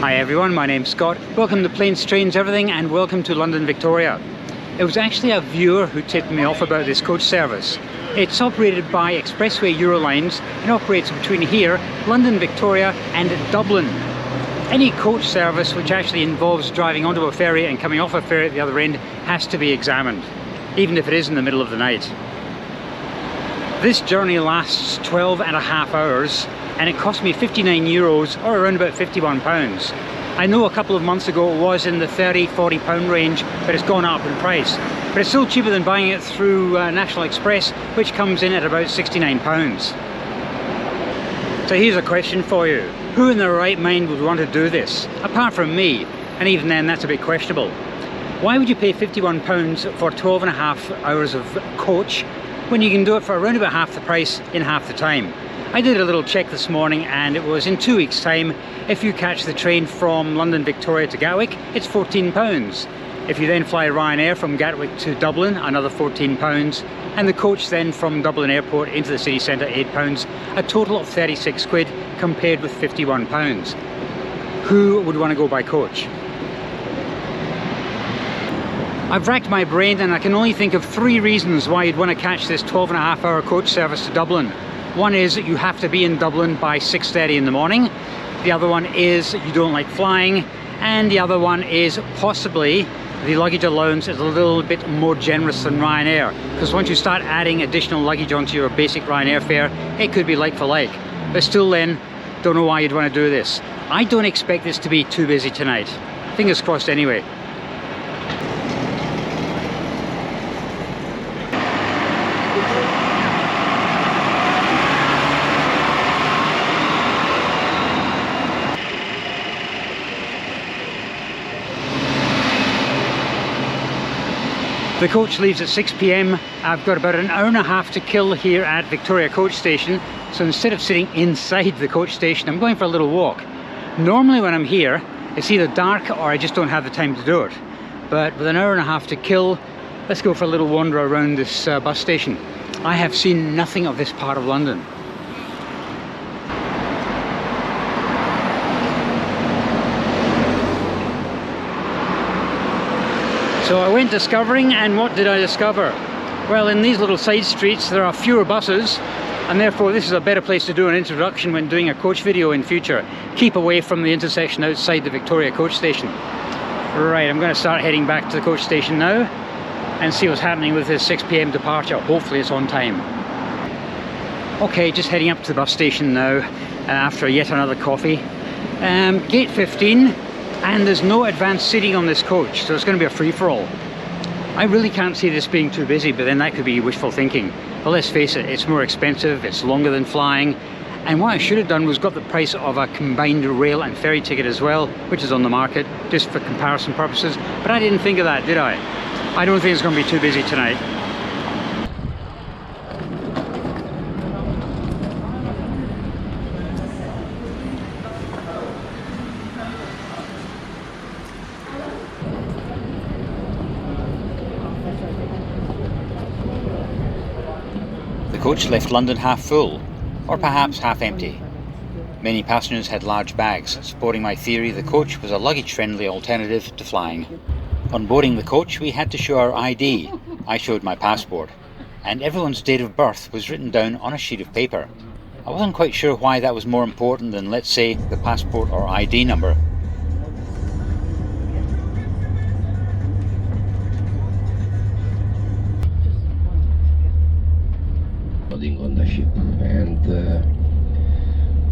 Hi everyone, my name's Scott. Welcome to Planes, Trains, Everything, and welcome to London Victoria. It was actually a viewer who tipped me off about this coach service. It's operated by Expressway Eurolines and operates between here, London Victoria, and Dublin. Any coach service which actually involves driving onto a ferry and coming off a ferry at the other end has to be examined, even if it is in the middle of the night. This journey lasts 12 and a half hours and it cost me €59 or around about £51. I know a couple of months ago it was in the £30–40 range, but it's gone up in price. But it's still cheaper than buying it through National Express, which comes in at about £69. So here's a question for you. Who in their right mind would want to do this? Apart from me, and even then that's a bit questionable. Why would you pay £51 for 12 and a half hours of coach when you can do it for around about half the price in half the time? I did a little check this morning and it was in 2 weeks' time. If you catch the train from London Victoria to Gatwick, it's £14. If you then fly Ryanair from Gatwick to Dublin, another £14. And the coach then from Dublin Airport into the city centre, £8. A total of 36 quid compared with £51. Who would want to go by coach? I've racked my brain and I can only think of 3 reasons why you'd want to catch this 12 and a half hour coach service to Dublin. One is that you have to be in Dublin by 6:30 in the morning. The other one is you don't like flying. And the other one is possibly the luggage allowance is a little bit more generous than Ryanair. Because once you start adding additional luggage onto your basic Ryanair fare, it could be like for like. But still then, don't know why you'd want to do this. I don't expect this to be too busy tonight. Fingers crossed anyway. The coach leaves at 6 p.m. I've got about an hour and a half to kill here at Victoria Coach Station. So instead of sitting inside the coach station, I'm going for a little walk. Normally when I'm here, it's either dark or I just don't have the time to do it. But with an hour and a half to kill, let's go for a little wander around this bus station. I have seen nothing of this part of London. So I went discovering, and what did I discover? Well, in these little side streets there are fewer buses, and therefore this is a better place to do an introduction when doing a coach video in future. Keep away from the intersection outside the Victoria Coach Station. Right, I'm going to start heading back to the coach station now and see what's happening with this 6 p.m. departure. Hopefully it's on time. Okay, just heading up to the bus station now after yet another coffee. Gate 15. And there's no advanced seating on this coach, so it's going to be a free-for-all. I really can't see this being too busy, but then that could be wishful thinking. But let's face it, it's more expensive, it's longer than flying, and what I should have done was got the price of a combined rail and ferry ticket as well, which is on the market, just for comparison purposes. But I didn't think of that, did I? I don't think it's going to be too busy tonight. The coach left London half full, or perhaps half empty. Many passengers had large bags, supporting my theory the coach was a luggage-friendly alternative to flying. On boarding the coach we had to show our ID. I showed my passport, and everyone's date of birth was written down on a sheet of paper. I wasn't quite sure why that was more important than, let's say, the passport or ID number. On the ship, and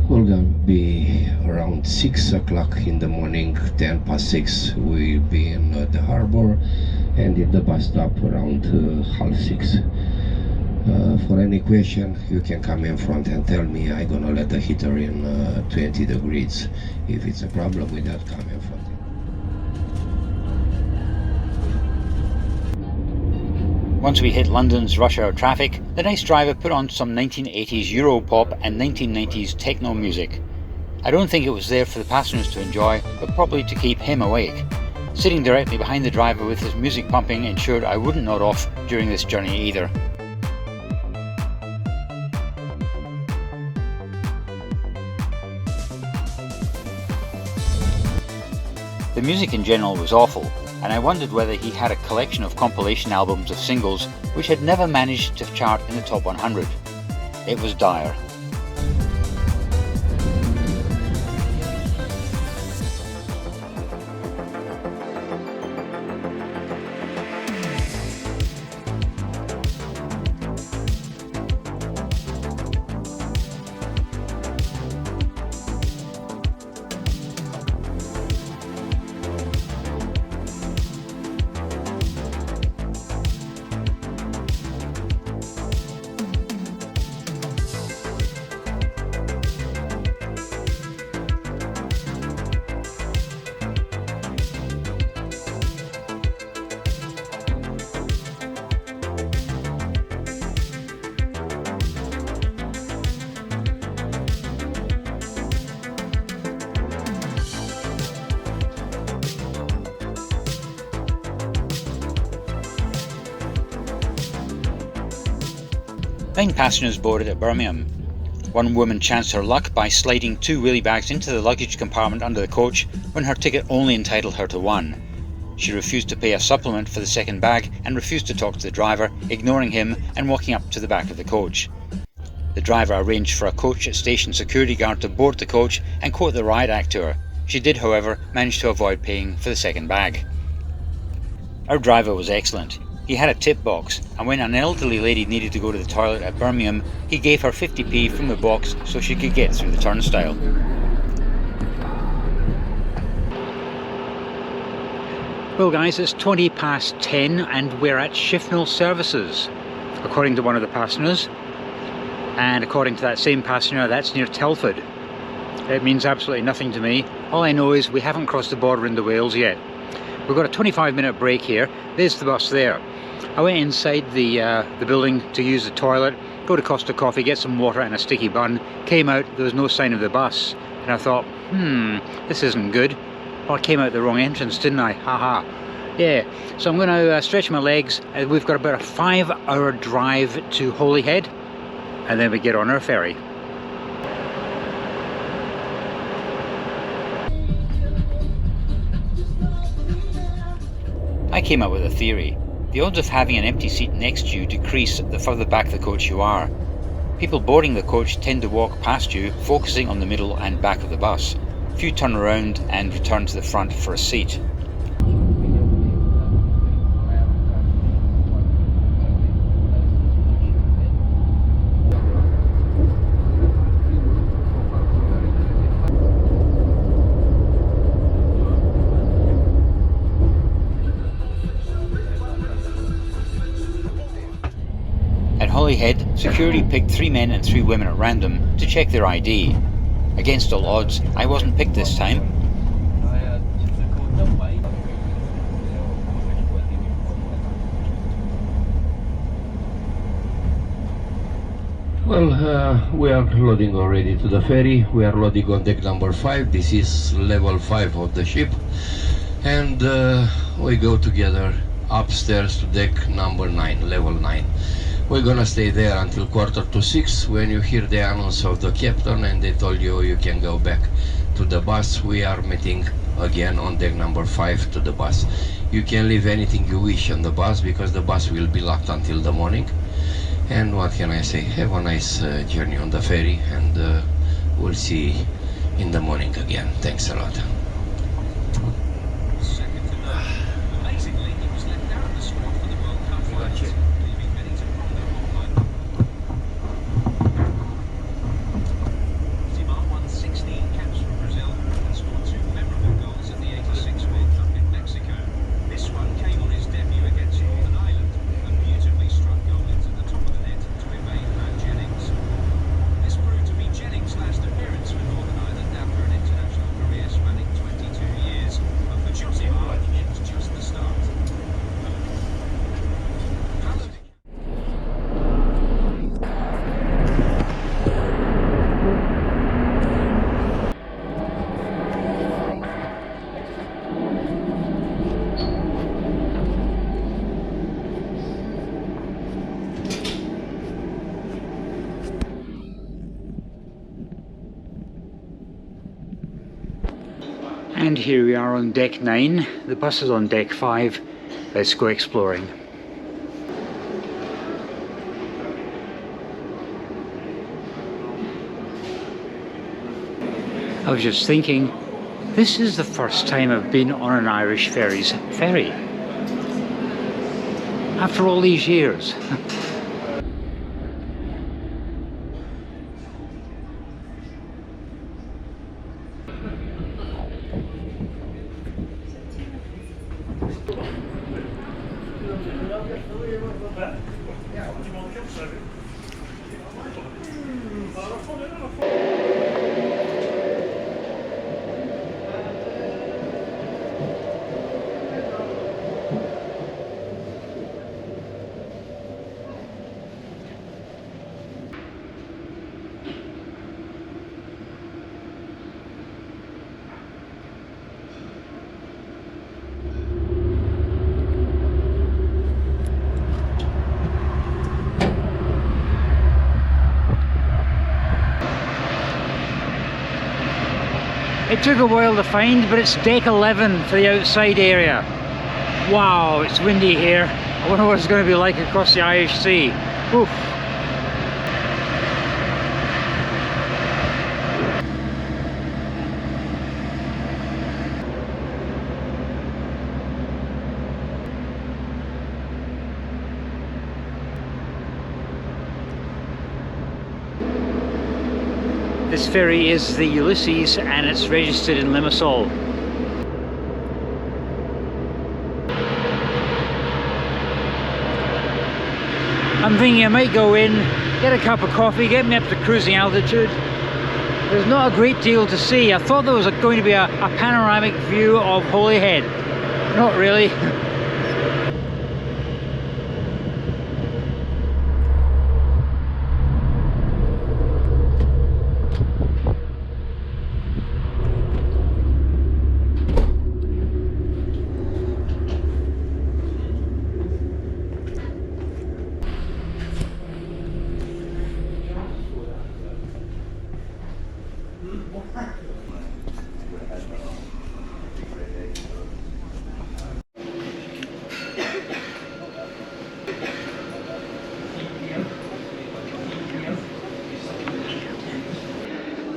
we're gonna be around 6 o'clock in the morning, 10 past 6 we'll be in the harbor, and in the bus stop around 5:30. For any question you can come in front and tell me. I'm gonna let the heater in 20 degrees. If it's a problem with that, come in front. Once we hit London's rush hour traffic, the nice driver put on some 1980s Euro pop and 1990s techno music. I don't think it was there for the passengers to enjoy, but probably to keep him awake. Sitting directly behind the driver with his music pumping ensured I wouldn't nod off during this journey either. The music in general was awful, and I wondered whether he had a collection of compilation albums of singles which had never managed to chart in the top 100. It was dire. Nine passengers boarded at Birmingham. One woman chanced her luck by sliding 2 wheelie bags into the luggage compartment under the coach when her ticket only entitled her to one. She refused to pay a supplement for the second bag and refused to talk to the driver, ignoring him and walking up to the back of the coach. The driver arranged for a coach station security guard to board the coach and quote the riot act to her. She did, however, manage to avoid paying for the second bag. Our driver was excellent. He had a tip box, and when an elderly lady needed to go to the toilet at Birmingham, he gave her 50p from the box so she could get through the turnstile. Well guys, it's 20 past 10 and we're at Shifnal services, according to one of the passengers. And according to that same passenger, that's near Telford. It means absolutely nothing to me. All I know is we haven't crossed the border into Wales yet. We've got a 25-minute break here. There's the bus there. I went inside the building to use the toilet, go to Costa Coffee, get some water and a sticky bun. Came out, there was no sign of the bus. And I thought, this isn't good. Well, I came out the wrong entrance, didn't I? Haha. Yeah, so I'm going to stretch my legs. We've got about a 5-hour drive to Holyhead, and then we get on our ferry. I came up with a theory. The odds of having an empty seat next to you decrease the further back the coach you are. People boarding the coach tend to walk past you, focusing on the middle and back of the bus. Few turn around and return to the front for a seat. Holyhead, security picked 3 men and 3 women at random to check their ID. Against all odds, I wasn't picked this time. Well, we are loading already to the ferry. We are loading on deck number 5. This is level 5 of the ship. And we go together upstairs to deck number 9, level 9. We're gonna stay there until 5:45 when you hear the announce of the captain and they told you you can go back to the bus. We are meeting again on deck number 5 to the bus. You can leave anything you wish on the bus because the bus will be locked until the morning. And what can I say? Have a nice journey on the ferry, and we'll see in the morning again. Thanks a lot. And here we are on deck 9, the bus is on deck 5. Let's go exploring. I was just thinking, this is the first time I've been on an Irish Ferries ferry. After all these years. It took a while to find, but it's deck 11 for the outside area. Wow, it's windy here. I wonder what it's going to be like across the Irish Sea. Oof. This ferry is the Ulysses and it's registered in Limassol. I'm thinking I might go in, get a cup of coffee, get me up to cruising altitude. There's not a great deal to see. I thought there was going to be a panoramic view of Holyhead. Not really.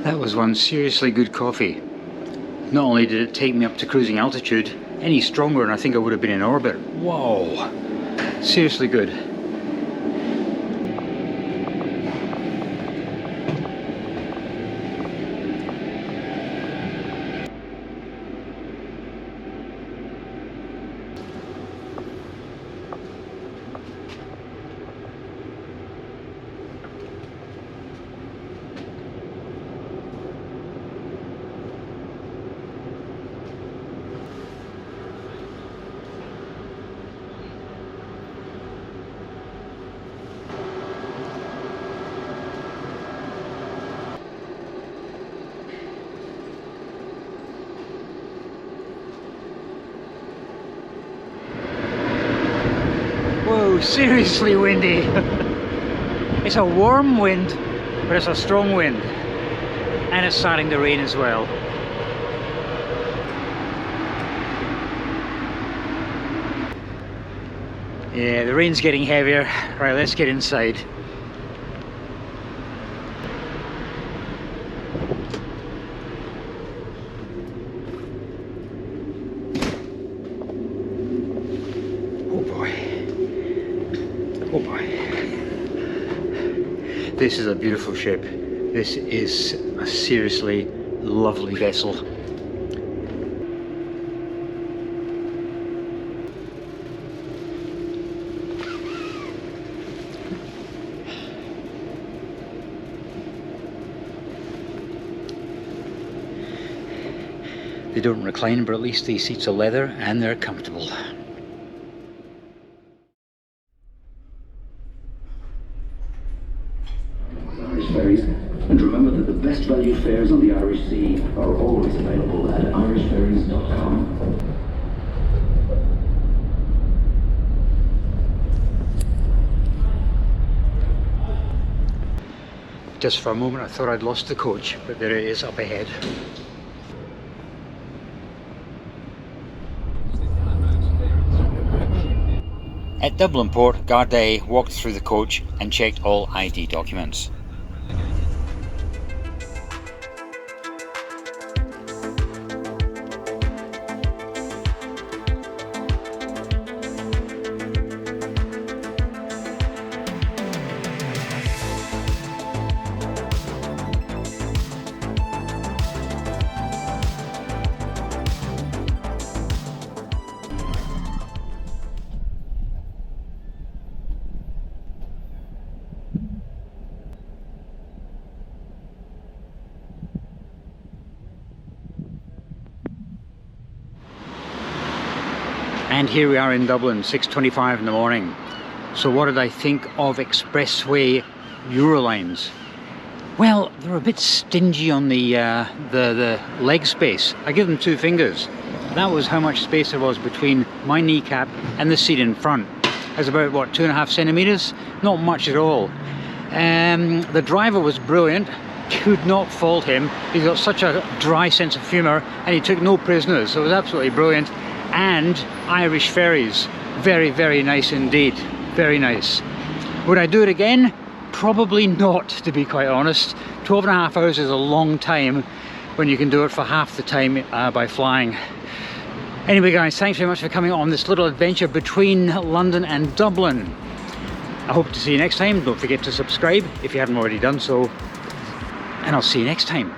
That was one seriously good coffee. Not only did it take me up to cruising altitude, any stronger and I think I would have been in orbit. Whoa! Seriously good. Whoa, seriously windy. It's a warm wind, but it's a strong wind. And it's starting to rain as well. Yeah, the rain's getting heavier. Right, let's get inside. Oh boy. This is a beautiful ship. This is a seriously lovely vessel. They don't recline, but at least these seats are leather and they're comfortable. Ferries, and remember that the best value fares on the Irish Sea are always available at irishferries.com. Just for a moment I thought I'd lost the coach, but there it is up ahead. At Dublin Port, Gardaí walked through the coach and checked all ID documents. And here we are in Dublin, 6:25 in the morning. So what did I think of Expressway Eurolines? Well, they're a bit stingy on the leg space. I give them 2 fingers. That was how much space there was between my kneecap and the seat in front. It's about, what, 2.5 centimetres? Not much at all. The driver was brilliant. Could not fault him. He's got such a dry sense of humour, and he took no prisoners, so it was absolutely brilliant. And Irish Ferries, very, very nice indeed, very nice. Would I do it again? Probably not, to be quite honest. 12.5 hours is a long time when you can do it for half the time by flying. Anyway guys, thanks very much for coming on this little adventure between London and Dublin. I hope to see you next time. Don't forget to subscribe if you haven't already done so, and I'll see you next time.